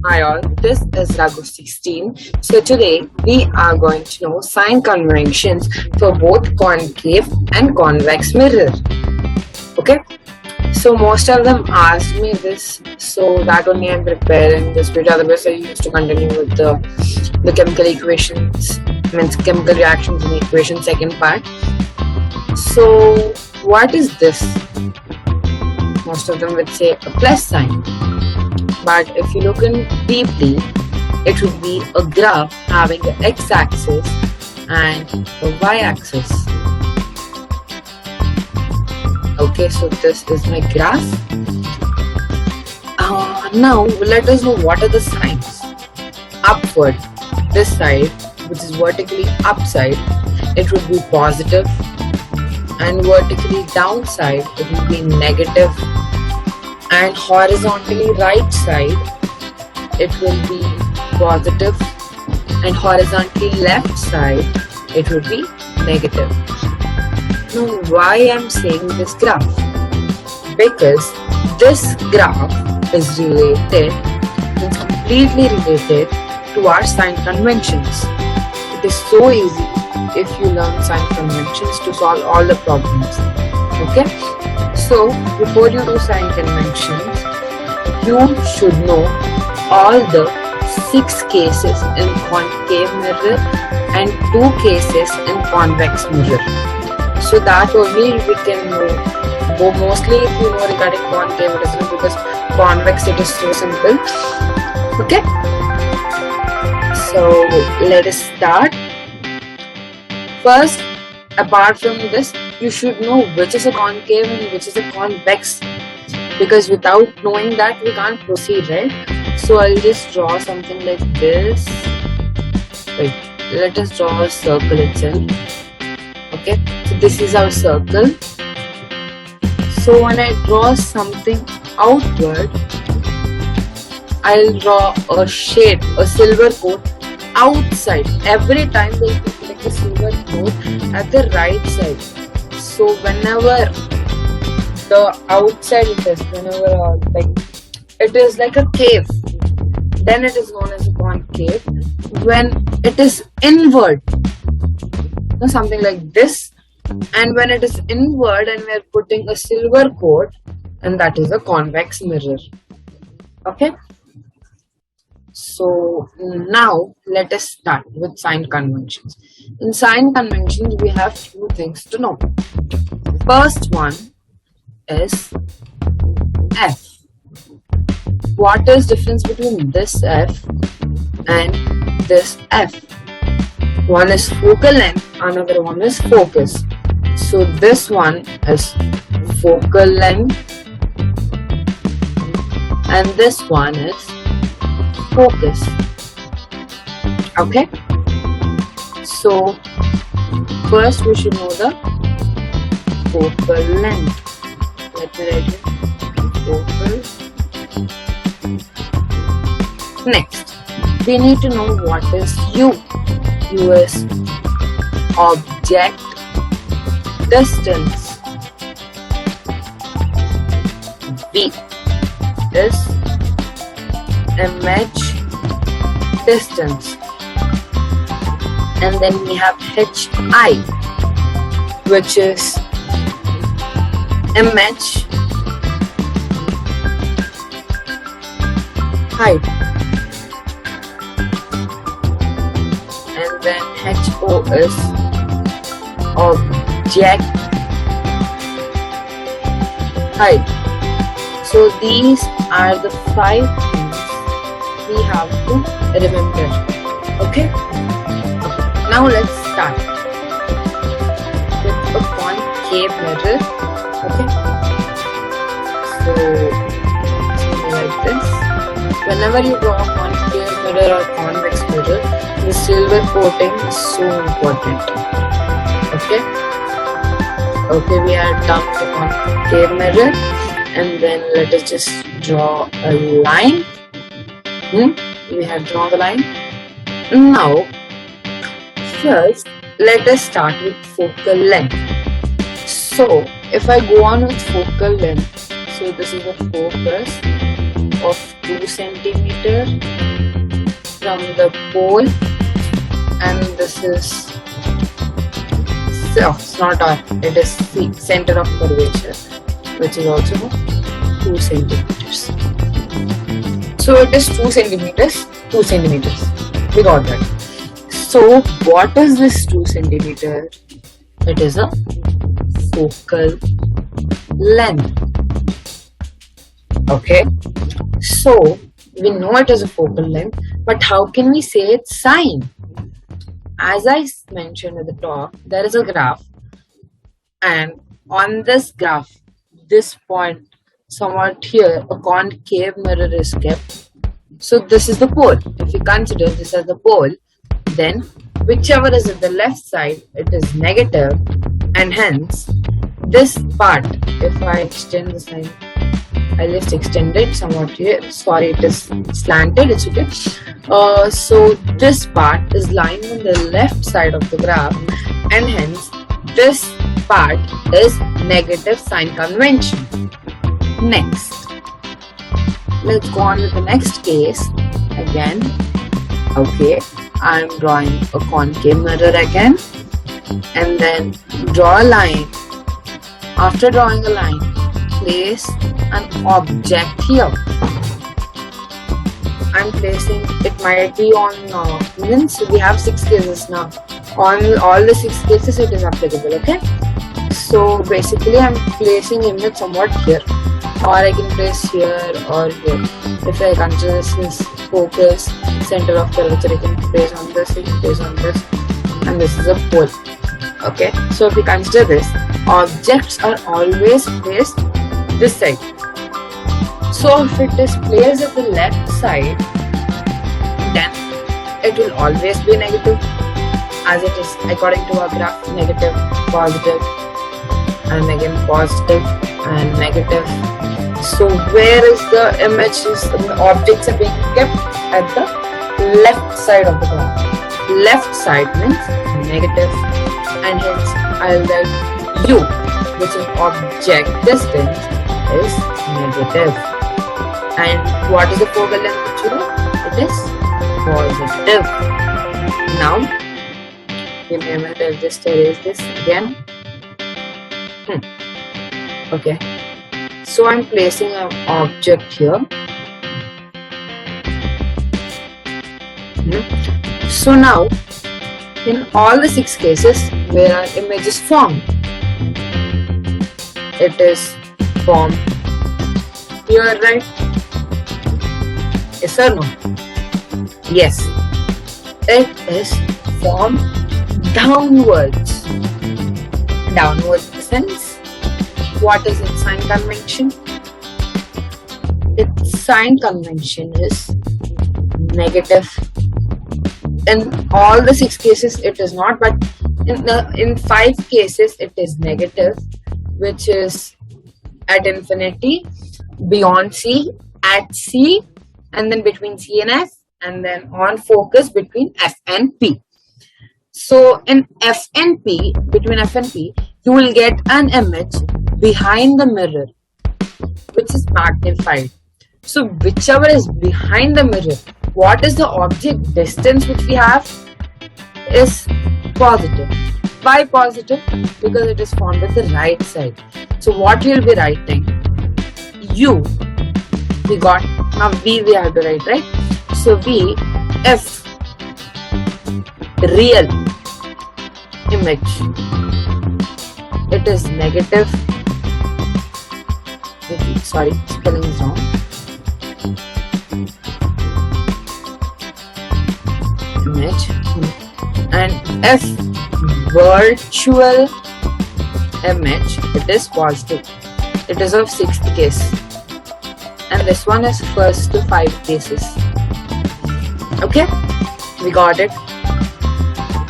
Hi all, this is Raghu 16. So today we are going to know sign conventions for both concave and convex mirror. Okay, so most of them asked me this, so that only I'm preparing this video. Otherwise, I used to continue with the chemical equations, means chemical reactions and equation second part. So what is this? Most of them would say a plus sign. But if you look in deeply, it would be a graph having an x-axis and a y-axis. Okay, so this is my graph. Now let us know what are the signs. Upward, this side, which is vertically upside, it would be positive, and vertically downside, it would be negative. And horizontally right side, it will be positive, and horizontally left side, it will be negative. Now why I'm saying this graph? Because this graph is related, it's completely related to our sign conventions. It is so easy if you learn sign conventions to solve all the problems. Okay? So, before you do sign conventions, you should know all the 6 cases in concave mirror and 2 cases in convex mirror. So that only we can know. But mostly if you know regarding concave, it is not, because convex it is so simple. Okay? So, let us start. First, apart from this, you should know which is a concave and which is a convex, because without knowing that we can't proceed, right? So I'll just draw something like this. Wait, let us draw a circle itself. Okay, so this is our circle. So when I draw something outward, I'll draw a shade, a silver coat outside. Every time there will be like a silver coat at the right side. So whenever the outside it is, whenever like it is like a cave, then it is known as a concave. When it is inward, something like this, and when it is inward and we are putting a silver coat, and that is a convex mirror. Okay. So now let us start with sign conventions. In sign conventions, we have 2 things to know. First one is F. What is difference between this F and this F? One is focal length, another one is focus. So this one is focal length and this one is focus. Okay, so first we should know the focal length. Let me write it. Focal. Next, we need to know what is U. U is object distance. V is image distance, and then we have HI, which is image height, and then HO is object height. So these are the 5 things we have to remember. Okay, now let's start with a concave mirror. Okay, so something like this. Whenever you draw a concave mirror or convex mirror, the silver coating is so important. Okay, we are done with the concave mirror, and then let us just draw a line. We have drawn the line. Now, first, let us start with focal length. So, if I go on with focal length, so this is a focus of 2 centimeter from the pole, and this is it's not R, it is C, center of curvature, which is also 2 centimeters. So it is 2 centimeters, 2 centimeters. We got that. So what is this 2 centimeter? It is a focal length. Okay. So we know it is a focal length, but how can we say its sign? As I mentioned at the top, there is a graph, and on this graph, this point somewhat here, a concave mirror is kept. So this is the pole. If we consider this as the pole, then whichever is at the left side, it is negative, and hence this part, if I extend the sign, I just extended somewhat here. Sorry, it is slanted. It's okay. So this part is lying on the left side of the graph, and hence this part is negative sign convention. Next, let's go on with the next case again. Okay, I'm drawing a concave mirror again, and then draw a line. After drawing a line, place an object here. I'm placing, it might be on means we have 6 cases now. On all the 6 cases it is applicable. Okay, so basically I'm placing image somewhat here, or I can place here or here. If I consider this is focus, center of curvature, I can place on this, I can place on this, and this is a pole. Okay, so if we consider this, objects are always placed this side. So if it is placed at the left side, then it will always be negative, as it is according to our graph, negative, positive, and again positive and negative. So where is the images, the objects are being kept? At the left side of the graph. Left side means negative, and hence I'll write U, which is object distance, is negative. And what is the focal length, it is positive. Now, give me a minute, I'll just erase this again. Okay, so I'm placing an object here. So now, in all the 6 cases where our image is formed, it is formed here, right? Yes or no? Yes, it is formed downwards. Downwards in the sense, what is its sign convention? Its sign convention is negative. In all the 6 cases it is not, but in 5 cases it is negative, which is at infinity, beyond C, at C, and then between C and F, and then on focus between F and P. So in F and P, between F and P, you will get an image behind the mirror, which is magnified. So whichever is behind the mirror, what is the object distance which we have is positive. Why positive? Because it is formed at the right side. So what we will be writing? U. We got, now V we have to write, right? So V, if real image, it is negative. Sorry, spelling is wrong. Image, and if virtual image, it is positive. It is of 6th case, and this one is 1st to 5 cases. Okay, we got it.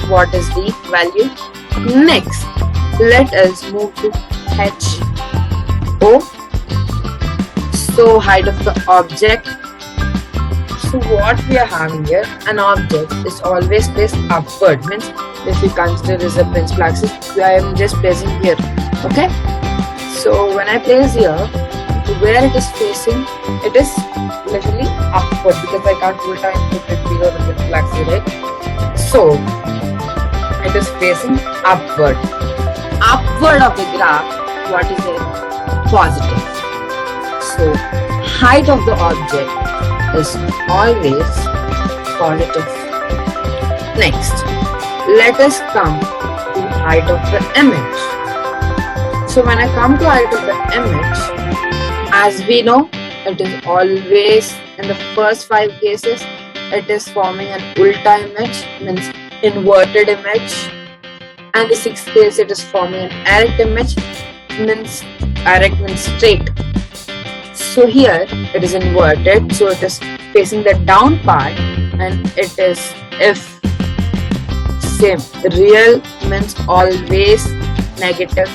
What is the value? Next, let us move to HO. So height of the object. So what we are having here, an object is always placed upward. Means if we consider as a principal axis, I am just placing here. Okay. So when I place here, where it is facing, it is literally upward, because I can't put it 0 the principal axis, right? So it is facing upward. Upward of the graph, what is it? Positive. So height of the object is always positive. Next, let us come to height of the image. So when I come to height of the image, as we know, it is always in the first 5 cases, it is forming an ulta image, means inverted image, and the 6th case it is forming an erect image, means erect means straight. So here it is inverted, so it is facing the down part, and it is if same. Real means always negative,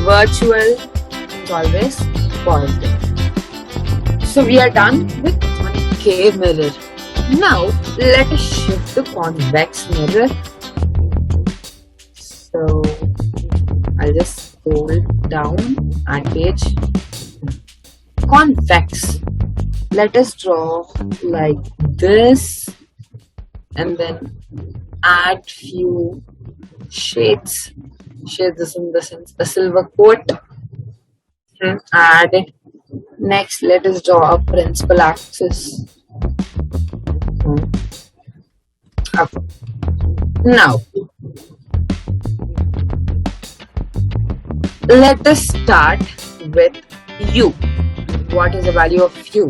virtual means always positive. So we are done with concave mirror. Now let us shift to convex mirror. So I'll just scroll down at page convex. Let us draw like this and then add few shades. Shades is in the sense a silver coat. Add it. Next, let us draw a principal axis. Up. Now, let us start with u. What is the value of u?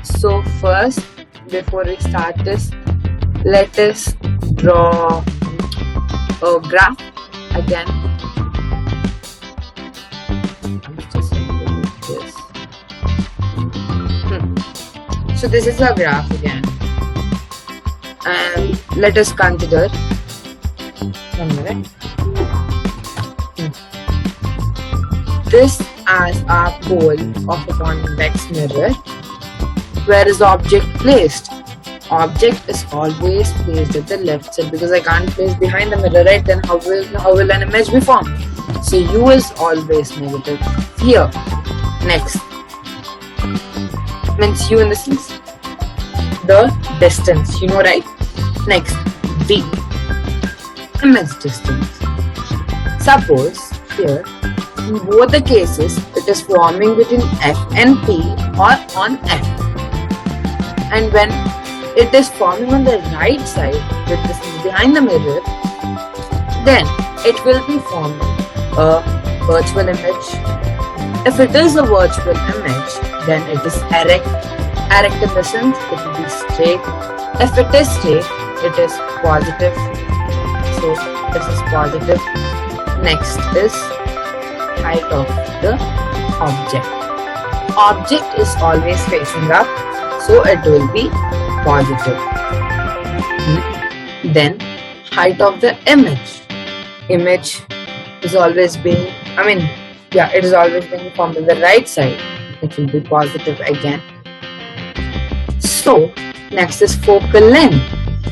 So first, before we start this, let us draw a graph again. So this is a graph again, and let us consider 1 minute. This as our pole of a convex mirror. Where is the object placed? Object is always placed at the left side, because I can't place behind the mirror, right? Then how will an image be formed? So u is always negative here. Next, means u in the sense the distance, you know, right? Next, v, image distance. Suppose here in both the cases it is forming between f and p or on f, and when it is forming on the right side with this behind the mirror, then it will be forming a virtual image. If it is a virtual image, then it is erect. Erect in the sense it will be straight. If it is straight, it is positive. So this is positive. Next is height of the object. Object is always facing up, so it will be positive. Then height of the image. Image is always being, it is always being formed on the right side. It will be positive again. So next is focal length.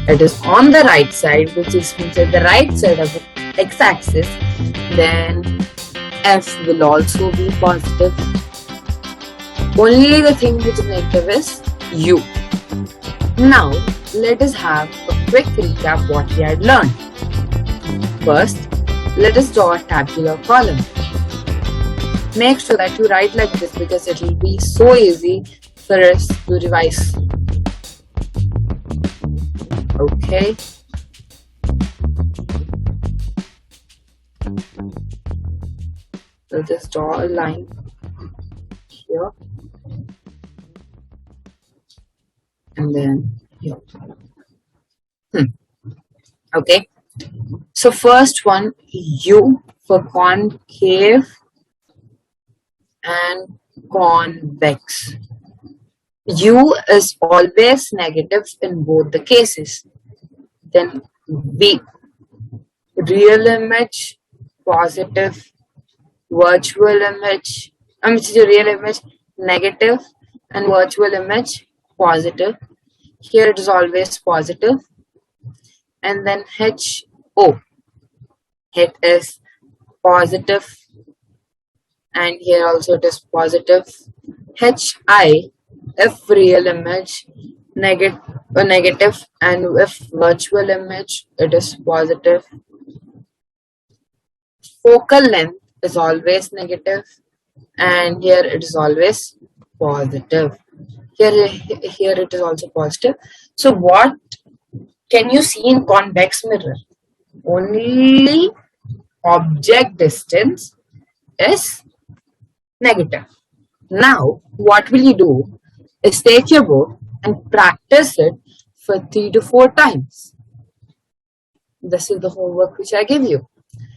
It is on the right side, which is means at the right side of the x-axis. Then f will also be positive. Only the thing which is negative is u. Now let us have a quick recap what we had learned. First, let us draw a tabular column. Make sure that you write like this, because it will be so easy for us to revise. Okay. We'll just draw a line here and then here. Okay. So first one, u for concave and convex. U is always negative in both the cases. Then V, real image, positive, virtual image, real image, negative, and virtual image, positive. Here it is always positive. And then HO, it is positive, and here also it is positive. HI, if real image, negative, and if virtual image it is positive. Focal length is always negative, and here it is always positive. Here it is also positive. So what can you see in convex mirror? Only object distance is negative. Now, what will you do is take your book and practice it for 3 to 4 times. This is the homework which I give you.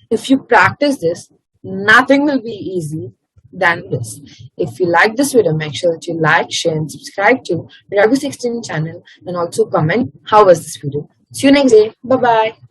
If you practice this, nothing will be easy than this. If you like this video, make sure that you like, share, and subscribe to Raghu 16 channel, and also comment how was this video. See you next day. Bye bye.